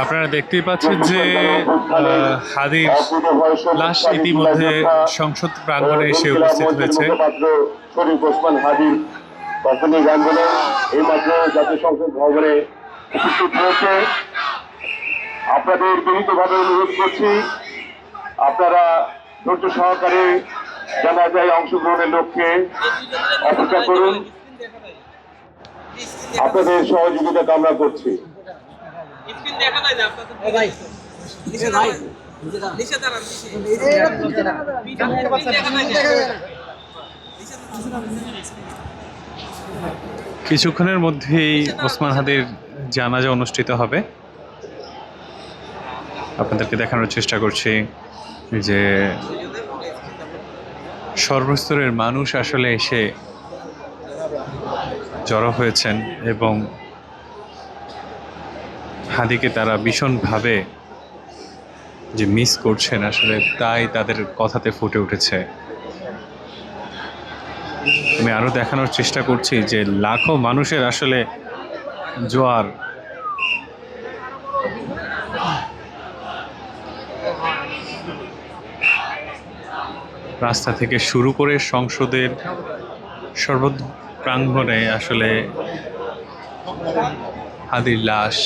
আপনারা দেখতেই পাচ্ছেন যে হাদির লাশ ইতিমধ্যে সংসদ প্রাঙ্গণে এসে উপস্থিত হয়েছে। শরীফ ওসমান হাদির প্রাথমিক আন্দোলন এইমাত্র জাতীয় সংসদ ভবনে উপস্থিত হয়েছে। আপনাদের বিনীতভাবে অনুরোধ করছি, আপনারা ধৈর্য সহকারে জানাজায় অংশগ্রহণের লক্ষ্যে অপেক্ষা করুন। আপনাদের সহযোগিতা কামনা করছি। কিছুক্ষণের মধ্যেই ওসমান হাদির জানাজা অনুষ্ঠিত হবে। আপনাদেরকে দেখানোর চেষ্টা করছি যে সর্বস্তরের মানুষ আসলে এসে জড়ো হয়েছেন এবং হাদিকে তারা ভীষণভাবে যে মিস করছেন আসলে তাই তাদের কথাতে ফুটে উঠেছে। আমি আরো দেখানোর চেষ্টা করছি যে লাখো মানুষের আসলে জোয়ার। রাস্তা থেকে শুরু করে সংসদের সর্ব প্রাঙ্গণে আসলে হাদির লাশ।